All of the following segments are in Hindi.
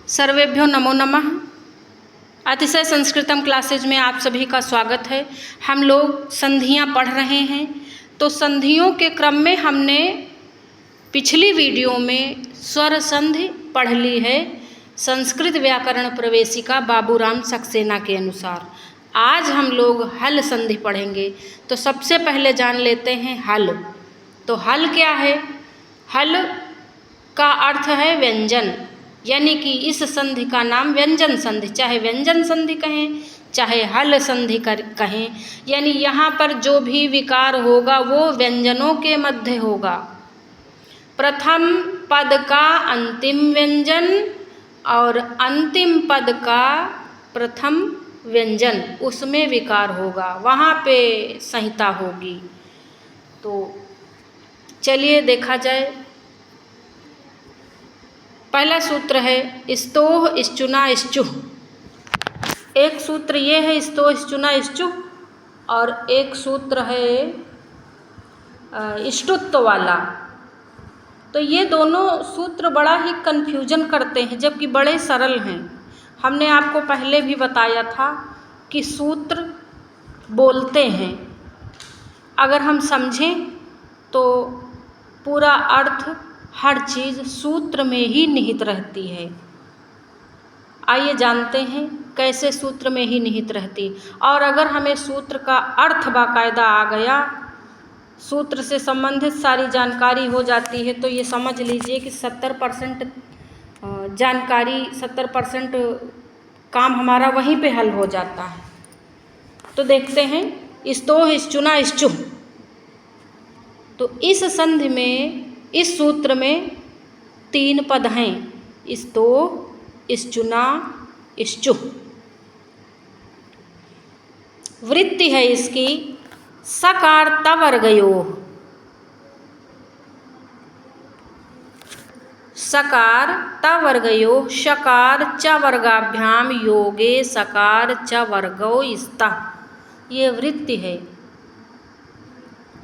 सर्वेभ्यो नमो नमः। अतिशय संस्कृतम क्लासेज में आप सभी का स्वागत है। हम लोग संधियां पढ़ रहे हैं, तो संधियों के क्रम में हमने पिछली वीडियो में स्वर संधि पढ़ ली है संस्कृत व्याकरण प्रवेशिका बाबूराम सक्सेना के अनुसार। आज हम लोग हल संधि पढ़ेंगे। तो सबसे पहले जान लेते हैं हल। तो हल क्या है? हल का अर्थ है व्यंजन, यानी कि इस संधि का नाम व्यंजन संधि, चाहे व्यंजन संधि कहें चाहे हल संधि कहें, यानी यहाँ पर जो भी विकार होगा वो व्यंजनों के मध्य होगा। प्रथम पद का अंतिम व्यंजन और अंतिम पद का प्रथम व्यंजन, उसमें विकार होगा, वहाँ पे संहिता होगी। तो चलिए देखा जाए। पहला सूत्र है स्तोह श्चुना श्चुः। एक सूत्र ये है स्तोह श्चुना श्चुः, और एक सूत्र है इष्टुत्व वाला। तो ये दोनों सूत्र बड़ा ही कन्फ्यूजन करते हैं, जबकि बड़े सरल हैं। हमने आपको पहले भी बताया था कि सूत्र बोलते हैं, अगर हम समझें तो पूरा अर्थ हर चीज़ सूत्र में ही निहित रहती है। आइए जानते हैं कैसे सूत्र में ही निहित रहती। और अगर हमें सूत्र का अर्थ बाकायदा आ गया, सूत्र से संबंधित सारी जानकारी हो जाती है, तो ये समझ लीजिए कि 70% जानकारी, 70% काम हमारा वहीं पे हल हो जाता है। तो देखते हैं स्तोह श्चुना श्चुः। तो इस संधि में, इस सूत्र में 3 पद हैं, स्तोह श्चुना श्चुः। वृत्ति है इसकी सकार तवर्गयोः। सकार तवर्गयोः शकार च वर्गाभ्याम योगे सकार च वर्गो स्तः। ये वृत्ति है,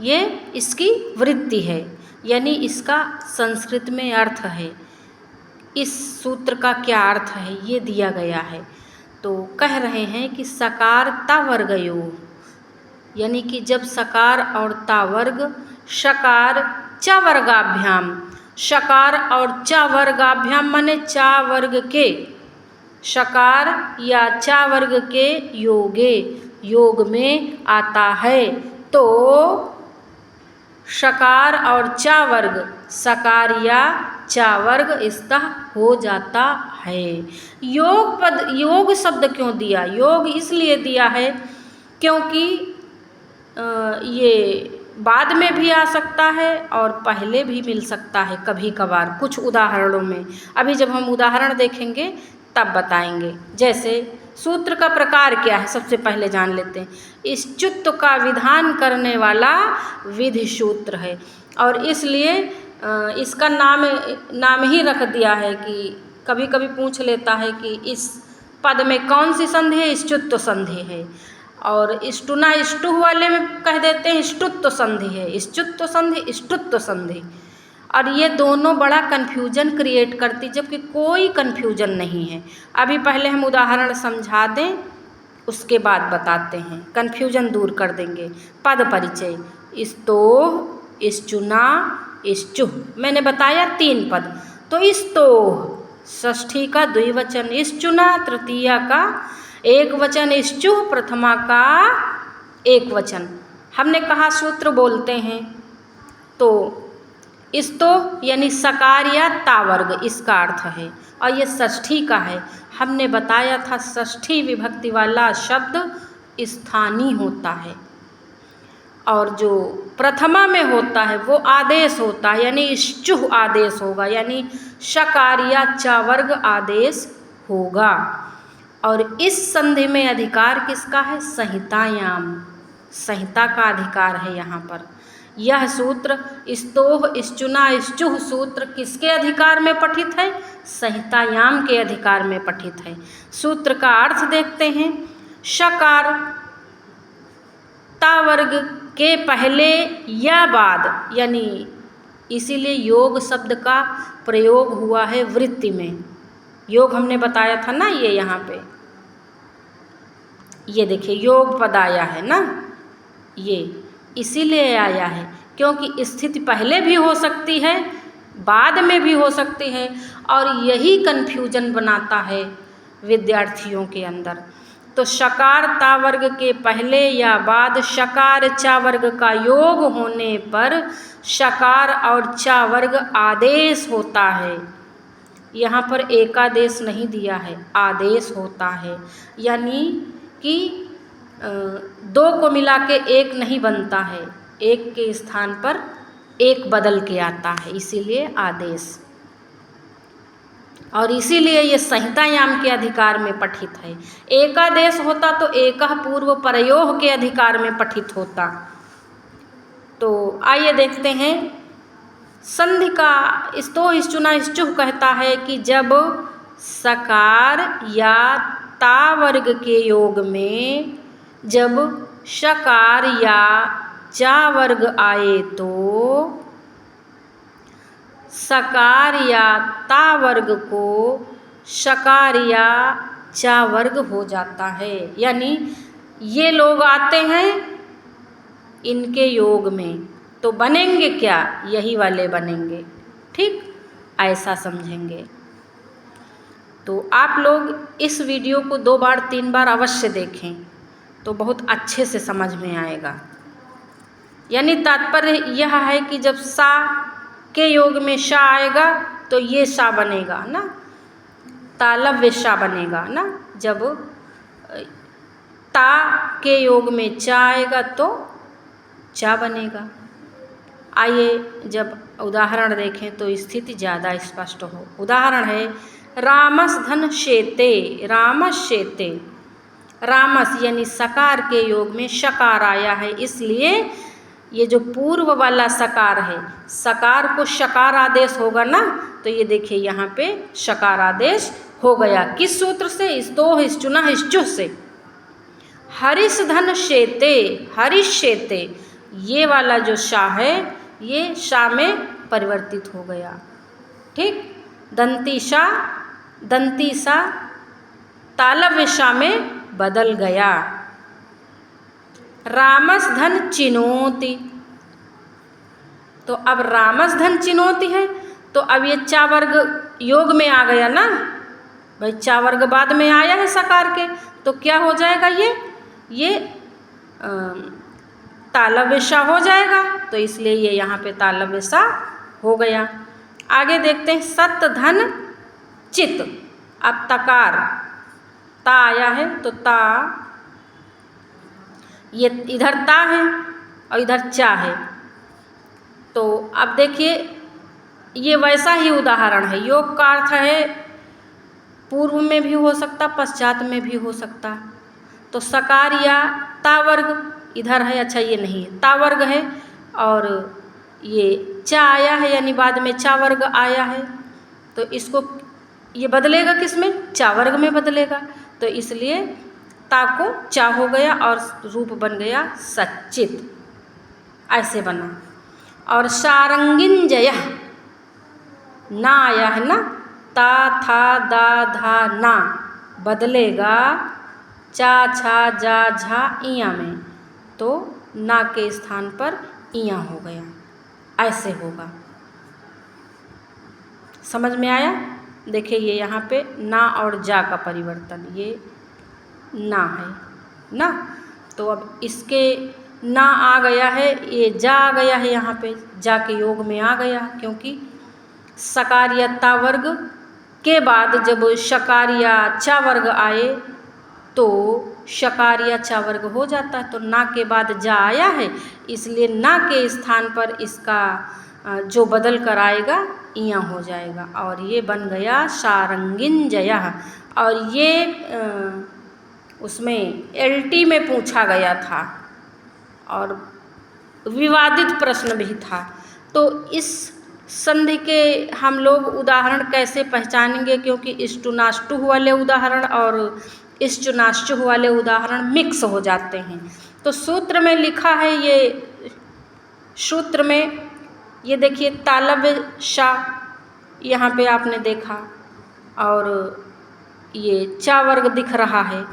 ये इसकी वृत्ति है, यानी इसका संस्कृत में अर्थ है। इस सूत्र का क्या अर्थ है ये दिया गया है। तो कह रहे हैं कि सकार ता वर्गयोः, यानी कि जब सकार और ता वर्ग शकार च वर्गाभ्याम, शकार और च वर्गाभ्याम माने चा वर्ग के, शकार या चा वर्ग के योगे, योग में आता है, तो शकार और चा वर्ग सकार या चा वर्ग स्तः हो जाता है। योग पद, योग शब्द क्यों दिया? योग इसलिए दिया है क्योंकि ये बाद में भी आ सकता है और पहले भी मिल सकता है कभी कभार, कुछ उदाहरणों में। अभी जब हम उदाहरण देखेंगे तब बताएंगे। जैसे सूत्र का प्रकार क्या है, सबसे पहले जान लेते हैं। श्चुत्व का विधान करने वाला विधि सूत्र है, और इसलिए इसका नाम ही रख दिया है कि कभी कभी पूछ लेता है कि इस पद में कौन सी संधि है, श्चुत्व संधि है, और श्टुना श्टुः वाले में कह देते हैं श्टुत्व संधि है, श्चुत्व संधि श्टुत्व संधि। और ये दोनों बड़ा कन्फ्यूजन क्रिएट करती, जबकि कोई कन्फ्यूजन नहीं है। अभी पहले हम उदाहरण समझा दें, उसके बाद बताते हैं, कन्फ्यूजन दूर कर देंगे। पद परिचय स्तोह श्चुना श्चुः, मैंने बताया 3 पद। तो स्तोह षष्ठी का द्विवचन, श्चुना तृतीया का एक वचन, श्चुः प्रथमा का एक वचन। हमने कहा सूत्र बोलते हैं, तो स्तोह यानी सकार या ता वर्ग, इसका अर्थ है, और ये षष्ठी का है। हमने बताया था षष्ठी विभक्ति वाला शब्द स्थानीय होता है, और जो प्रथमा में होता है वो आदेश होता है, यानी श्चुः आदेश होगा, यानी शकार या चा वर्ग आदेश होगा। और इस संधि में अधिकार किसका है? संहितायाम, संहिता का अधिकार है यहाँ पर। यह सूत्र स्तोह श्चुना श्चुः सूत्र किसके अधिकार में पठित है? संहितायाम के अधिकार में पठित है। सूत्र का अर्थ देखते हैं। शकार ता वर्ग के पहले या बाद, यानी इसीलिए योग शब्द का प्रयोग हुआ है वृत्ति में। योग हमने बताया था ना, ये यहाँ पे ये देखिए योग पद आया है ना, ये इसीलिए आया है क्योंकि स्थिति पहले भी हो सकती है, बाद में भी हो सकती है, और यही कन्फ्यूजन बनाता है विद्यार्थियों के अंदर। तो शकार ता वर्ग के पहले या बाद शकार चा वर्ग का योग होने पर शकार और चा वर्ग आदेश होता है। यहाँ पर एकादेश नहीं दिया है, आदेश होता है, यानी कि दो को मिला के एक नहीं बनता है, एक के स्थान पर एक बदल के आता है, इसीलिए आदेश। और इसीलिए ये संहितायाम के अधिकार में पठित है। एकादेश होता तो एकः पूर्व परयोः के अधिकार में पठित होता। तो आइए देखते हैं संधि का स्तो श्चुना श्चुः कहता है कि जब सकार या ता वर्ग के योग में जब शकार या चा वर्ग आए तो सकार या ता वर्ग को शकार या चा वर्ग हो जाता है। यानी ये लोग आते हैं इनके योग में तो बनेंगे क्या, यही वाले बनेंगे, ठीक, ऐसा समझेंगे। तो आप लोग इस वीडियो को 2 बार 3 बार अवश्य देखें तो बहुत अच्छे से समझ में आएगा। यानी तात्पर्य यह है कि जब सा के योग में शा आएगा तो ये शा बनेगा ना, तालव्य शा बनेगा ना। जब ता के योग में चा आएगा तो चा बनेगा। आइए जब उदाहरण देखें तो स्थिति ज़्यादा स्पष्ट हो। उदाहरण है रामस धन शेते, रामस शेते, रामस यानी सकार के योग में शकार आया है, इसलिए ये जो पूर्व वाला सकार है, सकार को शकार आदेश होगा ना, तो ये देखिए यहाँ पे शकार आदेश हो गया। किस सूत्र से? स्तो श्चुना श्चुः से। हरिश धन शेते, हरिश शेते, ये वाला जो शा है ये शा में परिवर्तित हो गया, ठीक। दंती सा तालव्य शा में बदल गया। रामस धन चिनोति, तो अब रामस धन चिनोति है तो अब ये चा वर्ग योग में आ गया ना भाई, चा वर्ग बाद में आया है सकार के, तो क्या हो जाएगा, ये तालव्य शा हो जाएगा, तो इसलिए ये यहाँ पे तालव्य शा हो गया। आगे देखते हैं सत धन चित। अब तकार ता आया है तो ता, ये इधर ता है और इधर चा है, तो अब देखिए ये वैसा ही उदाहरण है। योग का अर्थ है पूर्व में भी हो सकता, पश्चात में भी हो सकता। तो सकार या ता वर्ग इधर है, अच्छा ये नहीं है, ता वर्ग है, और ये चा आया है यानी बाद में चा वर्ग आया है, तो इसको ये बदलेगा किस में, चा वर्ग में बदलेगा, तो इसलिए ता को चा हो गया और रूप बन गया सच्चित, ऐसे बना। और सारंगिन जय ना आया है ना, ता था दा धा ना बदलेगा चा छा जा झा इया में, तो ना के स्थान पर इया हो गया, ऐसे होगा। समझ में आया? देखिए ये यहाँ पे ना और जा का परिवर्तन, ये ना है ना, तो अब इसके ना आ गया है, ये जा आ गया है, यहाँ पे जा के योग में आ गया, क्योंकि सकार या ता वर्ग के बाद जब शकार या चा वर्ग आए तो शकार या चा वर्ग हो जाता है, तो ना के बाद जा आया है, इसलिए ना के स्थान पर इसका जो बदल कर आएगा इया हो जाएगा, और ये बन गया सारंगिन जया। और ये उसमें LT में पूछा गया था और विवादित प्रश्न भी था। तो इस संधि के हम लोग उदाहरण कैसे पहचानेंगे, क्योंकि इष्टुनाष्टु वाले उदाहरण और इष्टुनाष्टु वाले उदाहरण मिक्स हो जाते हैं। तो सूत्र में लिखा है, ये सूत्र में ये देखिए तालव्य शा यहाँ पे आपने देखा, और ये चा वर्ग दिख रहा है,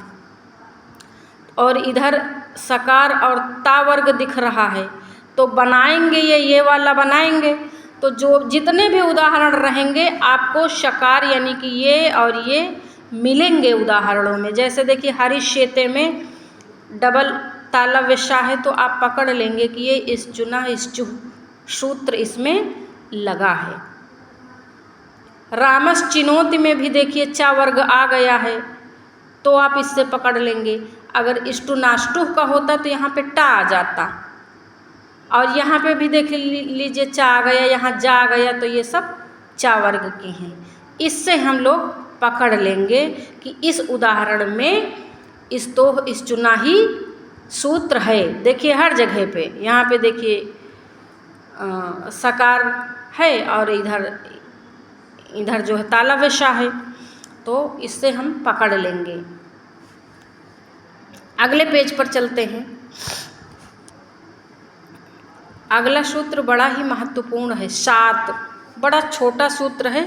और इधर सकार और ता वर्ग दिख रहा है। तो बनाएंगे ये वाला बनाएंगे तो जो जितने भी उदाहरण रहेंगे आपको शकार यानी कि ये और ये मिलेंगे उदाहरणों में। जैसे देखिए हरिश्चेते में डबल तालव्य शा है तो आप पकड़ लेंगे कि ये इस चुना इस चुह सूत्र इसमें लगा है। रामस चिनोति में भी देखिए चा वर्ग आ गया है तो आप इससे पकड़ लेंगे। अगर इष्टु नाष्टुह का होता तो यहाँ पे टा आ जाता, और यहाँ पे भी देख लीजिए चा आ गया, यहाँ जा आ गया, तो ये सब चा वर्ग के हैं। इससे हम लोग पकड़ लेंगे कि इस उदाहरण में इस तो इस चुना ही सूत्र है। देखिए हर जगह पे, यहाँ पे देखिए सकार है और इधर जो है तालव्य शा है, तो इससे हम पकड़ लेंगे। अगले पेज पर चलते हैं। अगला सूत्र बड़ा ही महत्वपूर्ण है, 7। बड़ा छोटा सूत्र है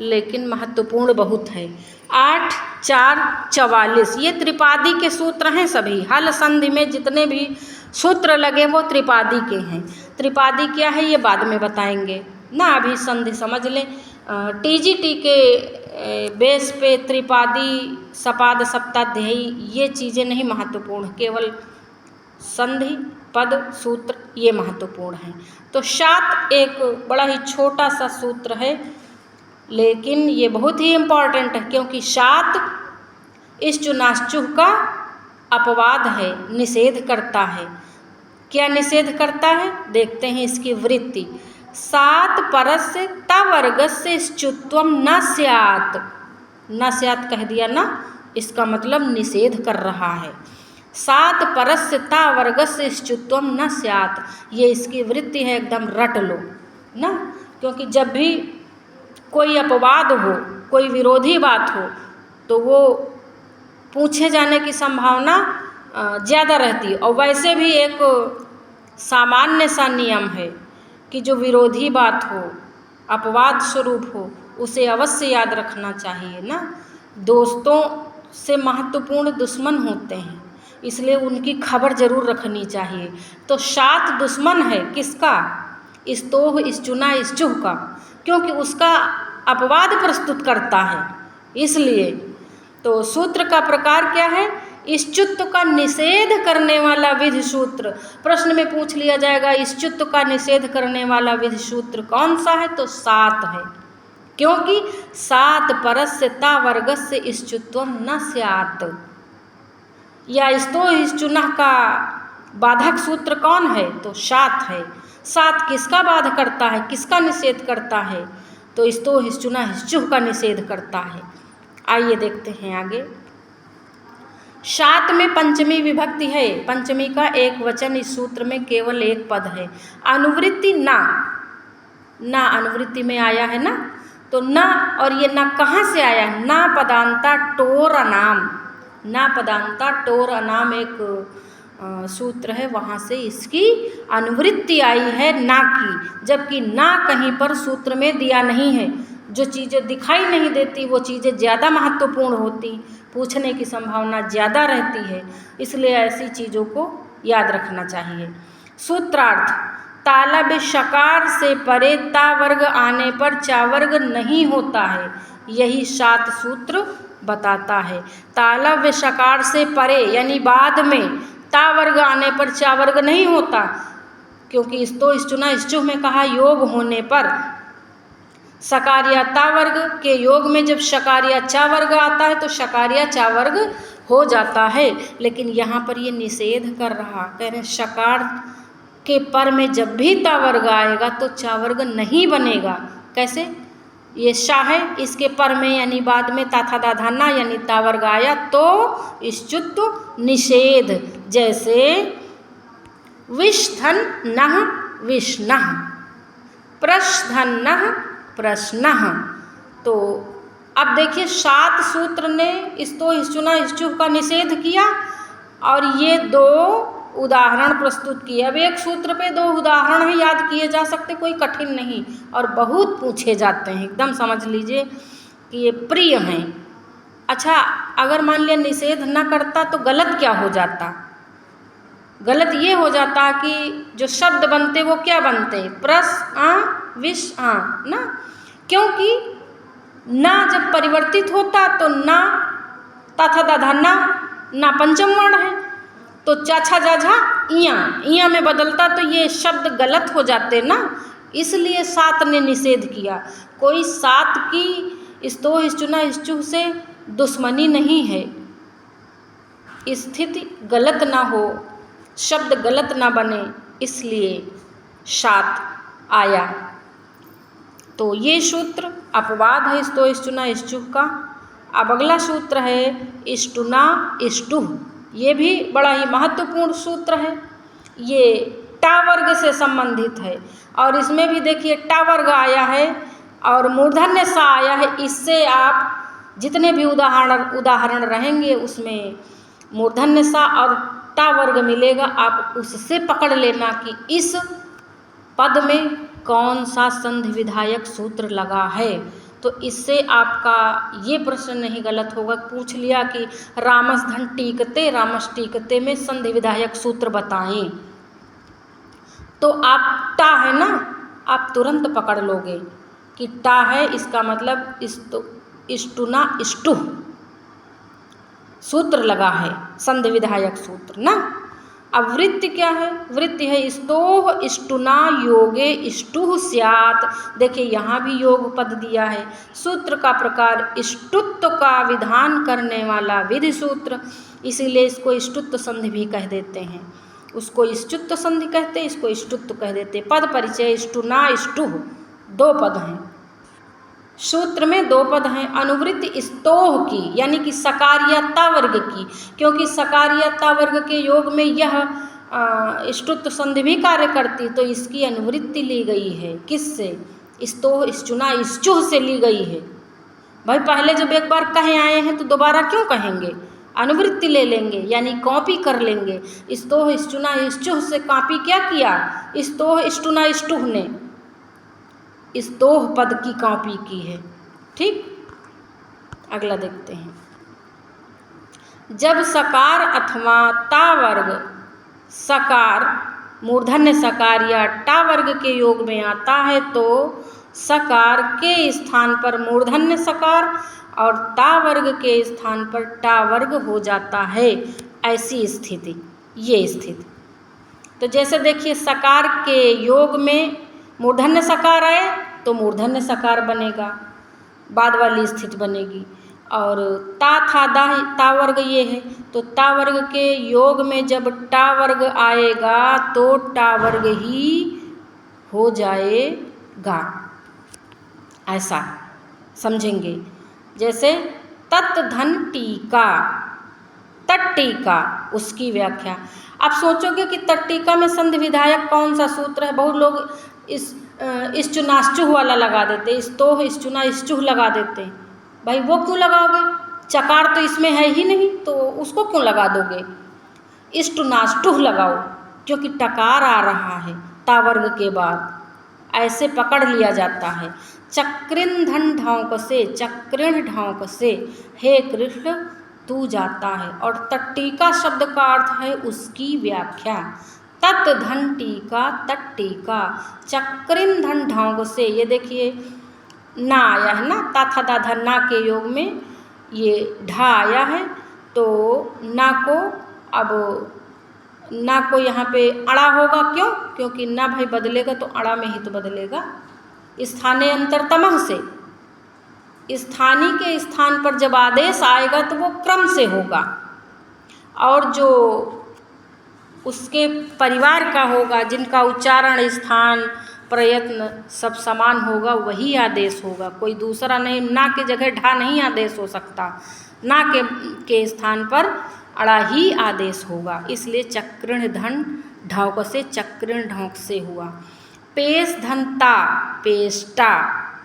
लेकिन महत्वपूर्ण बहुत है। 8 4 44 ये त्रिपादी के सूत्र हैं सभी। हल संधि में जितने भी सूत्र लगे वो त्रिपादी के हैं। त्रिपादी क्या है ये बाद में बताएंगे ना, अभी संधि समझ लें। टीजीटी के बेस पे त्रिपादी सपाद सप्ताध्यायी ये चीज़ें नहीं महत्वपूर्ण, केवल संधि पद सूत्र ये महत्वपूर्ण है। तो 7 एक बड़ा ही छोटा सा सूत्र है लेकिन ये बहुत ही इम्पॉर्टेंट है, क्योंकि 7 इस चुनाश्चुह का अपवाद है, निषेध करता है। क्या निषेध करता है देखते हैं इसकी वृत्ति। 7 परस्य तवर्गस्य इश्चुत्वम न स्यात्, न स्यात् कह दिया ना, इसका मतलब निषेध कर रहा है। 7 परस्य ता वर्गस्य इश्चुत्वम न स्यात्, ये इसकी वृत्ति है, एकदम रट लो ना। क्योंकि जब भी कोई अपवाद हो, कोई विरोधी बात हो, तो वो पूछे जाने की संभावना ज़्यादा रहती है। और वैसे भी एक सामान्य सा नियम है कि जो विरोधी बात हो, अपवाद स्वरूप हो, उसे अवश्य याद रखना चाहिए ना। दोस्तों से महत्वपूर्ण दुश्मन होते हैं, इसलिए उनकी खबर जरूर रखनी चाहिए। तो 7 दुश्मन है किसका? इस्तोह इश्चुना इश्चुह का, क्योंकि उसका अपवाद प्रस्तुत करता है। इसलिए तो सूत्र का प्रकार क्या है? इश्चुत्व का निषेध करने वाला विधि सूत्र। प्रश्न में पूछ लिया जाएगा इश्चुत्व का निषेध करने वाला विधि सूत्र कौन सा है? तो 7 है, क्योंकि 7 परस्य ता वर्गस्य इश्चुत्वम न स्यात्। या इस्तो इश्चुनः का बाधक सूत्र कौन है? तो 7 है। 7 किसका बाध करता है, किसका निषेध करता है? तो इस्तो इश्चुनः इश्चुह का निषेध करता है। आइए देखते हैं आगे। 7 में पंचमी विभक्ति है, पंचमी का एक वचन इस सूत्र में केवल एक पद है। अनुवृत्ति ना, ना अनुवृत्ति में आया है ना, तो ना, और ये ना कहाँ से आया है? ना पदांता टोर अनाम, ना पदांता टोर अनाम एक सूत्र है, वहाँ से इसकी अनुवृत्ति आई है ना की, जबकि ना कहीं पर सूत्र में दिया नहीं है। जो चीज़ें दिखाई नहीं देती वो चीज़ें ज़्यादा महत्वपूर्ण होती, पूछने की संभावना ज़्यादा रहती है, इसलिए ऐसी चीज़ों को याद रखना चाहिए। सूत्रार्थ, तालव्य शकार से परे ता वर्ग आने पर चा वर्ग नहीं होता है, यही 7 सूत्र बताता है। तालव्य शकार से परे यानी बाद में ता वर्ग आने पर चा वर्ग नहीं होता, क्योंकि इस्तो इश्चुना इश्चुह में कहा योग होने पर। सकारिया ता वर्ग के योग में जब शकारिया चा वर्ग आता है तो शकारिया चा वर्ग हो जाता है, लेकिन यहाँ पर ये निषेध कर रहा, कह रहे शकार के पर में जब भी ता वर्ग आएगा तो चा वर्ग नहीं बनेगा। कैसे? ये शा है, इसके पर में यानी बाद में ता था दा धाना यानी ता वर्ग आया तो इश्चुत्व निषेध। जैसे विषधन नः विष्णः, प्रश्धन नः प्रश्नः। तो अब देखिए 7 सूत्र ने इस्तो इश्चुना इश्चुह का निषेध किया और ये 2 उदाहरण प्रस्तुत किए। अब एक सूत्र पे 2 उदाहरण ही याद किए जा सकते, कोई कठिन नहीं, और बहुत पूछे जाते हैं, एकदम समझ लीजिए। कि ये प्रिय हैं। अच्छा, अगर मान लिया निषेध न करता तो गलत क्या हो जाता? गलत ये हो जाता कि जो शब्द बनते वो क्या बनते? प्रस आ विश आ ना, क्योंकि ना जब परिवर्तित होता तो ना तथा दाधा ना पंचम वर्ण है, तो चाछा जाझा इया में बदलता तो ये शब्द गलत हो जाते ना, इसलिए सात ने निषेध किया। कोई सात की स्तोह चुना चूह से दुश्मनी नहीं है, स्थिति गलत ना हो, शब्द गलत ना बने, इसलिए सात आया। तो ये सूत्र अपवाद है स्तो चुना चूह का। अब अगला सूत्र है इष्टुना इष्टुह, ये भी बड़ा ही महत्वपूर्ण सूत्र है। ये टा वर्ग से संबंधित है और इसमें भी देखिए टा वर्ग आया है और मूर्धन्य सा आया है। इससे आप जितने भी उदाहरण रहेंगे उसमें मूर्धन्य सा और टा वर्ग मिलेगा, आप उससे पकड़ लेना कि इस पद में कौन सा संधि विधायक सूत्र लगा है। तो इससे आपका ये प्रश्न नहीं गलत होगा, पूछ लिया कि रामस धन टीकते रामस टीकते में संधि विधायक सूत्र बताएं, तो आप टा है ना, आप तुरंत पकड़ लोगे कि टा है, इसका मतलब इष्टुना इष्टुह सूत्र लगा है, संधि विधायक सूत्र ना। अब वृत्ति क्या है? वृत्ति है स्तोह इष्टुना योगे इष्टुह स्यात्। देखिए यहाँ भी योग पद दिया है। सूत्र का प्रकार इष्टुत्व का विधान करने वाला विधि सूत्र, इसीलिए इसको इष्टुत्व संधि भी कह देते हैं। उसको इष्टुत्व संधि कहते हैं, इसको इष्टुत्व कह देते हैं। पद परिचय इष्टुना इष्टुह दो पद हैं, सूत्र में दो पद हैं। अनुवृत्ति स्तोह की यानी कि सकार्यता वर्ग की, क्योंकि सकार्यता वर्ग के योग में यह इष्टुत्व संधि भी कार्य करती, तो इसकी अनुवृत्ति ली गई है। किससे? स्तोह इष्टुना इष्टुह से ली गई है। भाई पहले जब एक बार कहे आए हैं तो दोबारा क्यों कहेंगे? अनुवृत्ति ले लेंगे यानी कॉपी कर लेंगे। स्तोह इष्टुना इष्टुह से कॉपी क्या किया? स्तोह इष्टुना इष्टुह ने स्तोह पद की कॉपी की है। ठीक, अगला देखते हैं। जब सकार अथवा ता वर्ग सकार मूर्धन्य सकार या टा वर्ग के योग में आता है तो सकार के स्थान पर मूर्धन्य सकार और ता वर्ग के स्थान पर टा वर्ग हो जाता है। ऐसी स्थिति, ये स्थिति। तो जैसे देखिए सकार के योग में मूर्धन्य सकार आए तो मूर्धन्य सकार बनेगा, बाद वाली स्थिति बनेगी। और ता था दा ता वर्ग ये है, तो ता वर्ग के योग में जब टा वर्ग आएगा तो टा वर्ग ही हो जाएगा। ऐसा समझेंगे। जैसे तत् धन टीका, तट्टीका, उसकी व्याख्या। आप सोचोगे कि तट्टीका में संधि विधायक कौन सा सूत्र है? बहुत लोग इष्टुनाश्चुह वाला लगा देते, स्तोह इष्टुना इष्टुह लगा देते। भाई वो क्यों लगाओगे? चकार तो इसमें है ही नहीं, तो उसको क्यों लगा दोगे? इष्टुनाष्टुह लगाओ, क्योंकि टकार आ रहा है ता वर्ग के बाद, ऐसे पकड़ लिया जाता है। चक्रिन धन ढौक से, चक्रिण ढौक से, हे कृष्ण तू जाता है। और तट्टीका शब्द का अर्थ है उसकी व्याख्या। तत् धन टीका, तट्टीका, चक्रिन धन ढौक से। ये देखिए ना आया है ना, ता था दा धा ना के योग में ये ढा आया है, तो ना को अब ना को यहाँ पे अड़ा होगा। क्यों? क्योंकि ना भाई बदलेगा तो अड़ा में ही तो बदलेगा। स्थाने अंतरतमः से, स्थानी के स्थान पर जब आदेश आएगा तो वो क्रम से होगा, और जो उसके परिवार का होगा, जिनका उच्चारण स्थान प्रयत्न सब समान होगा, वही आदेश होगा। कोई दूसरा नहीं, ना के जगह ढा नहीं आदेश हो सकता, ना के स्थान पर अड़ा ही आदेश होगा। इसलिए चक्रण धन ढौक से, चक्रण ढौक से हुआ। पेश धनता, पेष्टा,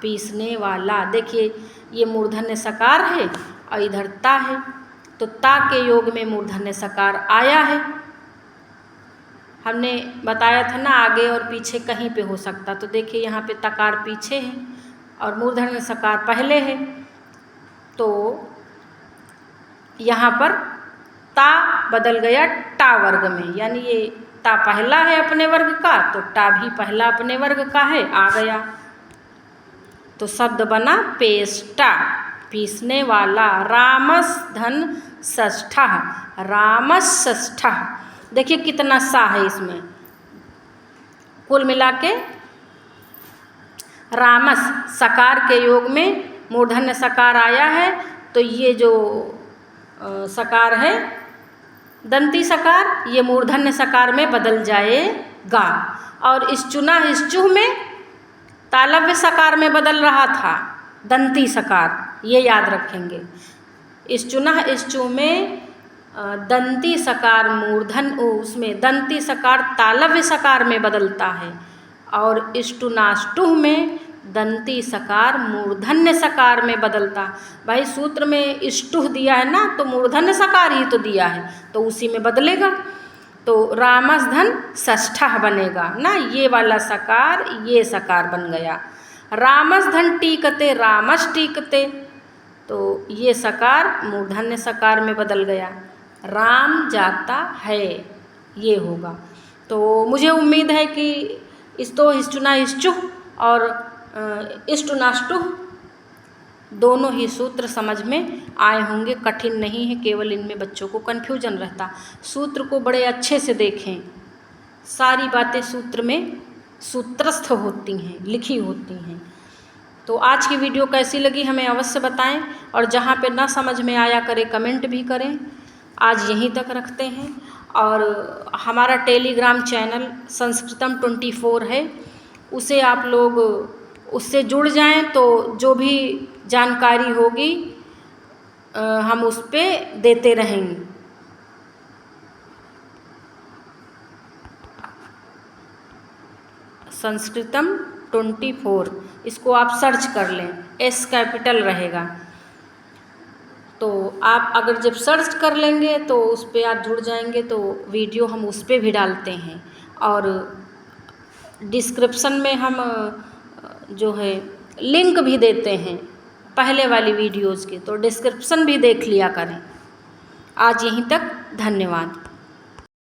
पीसने वाला। देखिए ये मूर्धन्य सकार है और इधर ता है, तो ता के योग में मूर्धन्य सकार आया है। हमने बताया था ना आगे और पीछे कहीं पे हो सकता, तो देखिए यहाँ पे तकार पीछे है और मूर्धन्य सकार पहले है, तो यहाँ पर ता बदल गया टा वर्ग में, यानी ये ता पहला है अपने वर्ग का तो टा भी पहला अपने वर्ग का है, आ गया। तो शब्द बना पेष्टा, पीसने वाला। रामस धन षष्ठः, रामस षष्ठः। देखिए कितना सा है इसमें, कुल मिला के रामस सकार के योग में मूर्धन्य सकार आया है, तो ये जो सकार है दंती सकार, ये मूर्धन्य सकार में बदल जाएगा। और इस चुना इस चूह में तालव्य सकार में बदल रहा था दंती सकार, ये याद रखेंगे। इस चुना इस चूह में दंती सकार मूर्धन, उसमें दंती सकार तालव्य सकार में बदलता है, और इष्टुनाष्टुह में दंती सकार मूर्धन्य सकार में बदलता। भाई सूत्र में इष्टुह दिया है ना, तो मूर्धन्य सकार ही तो दिया है, तो उसी में बदलेगा। तो रामस धन षष्ठः बनेगा ना, ये वाला सकार ये सकार बन गया। रामस धन टीकते, रामस टीकते, तो ये सकार मूर्धन्य सकार में बदल गया। राम जाता है, ये होगा। तो मुझे उम्मीद है कि इस्तो हिस्टुना हिस्चुह और इष्टुनाष्टुह दोनों ही सूत्र समझ में आए होंगे, कठिन नहीं है, केवल इनमें बच्चों को कन्फ्यूजन रहता। सूत्र को बड़े अच्छे से देखें, सारी बातें सूत्र में सूत्रस्थ होती हैं, लिखी होती हैं। तो आज की वीडियो कैसी लगी हमें अवश्य बताएं, और जहाँ पे ना समझ में आया करें कमेंट भी करें। आज यहीं तक रखते हैं, और हमारा टेलीग्राम चैनल संस्कृतम 24 है, उसे आप लोग उससे जुड़ जाएं, तो जो भी जानकारी होगी हम उस पर देते रहेंगे। संस्कृतम 24, इसको आप सर्च कर लें, एस कैपिटल रहेगा। तो आप अगर जब सर्च कर लेंगे तो उस पर आप जुड़ जाएंगे, तो वीडियो हम उस पर भी डालते हैं, और डिस्क्रिप्शन में हम जो है लिंक भी देते हैं पहले वाली वीडियोज़ के, तो डिस्क्रिप्शन भी देख लिया करें। आज यहीं तक, धन्यवाद।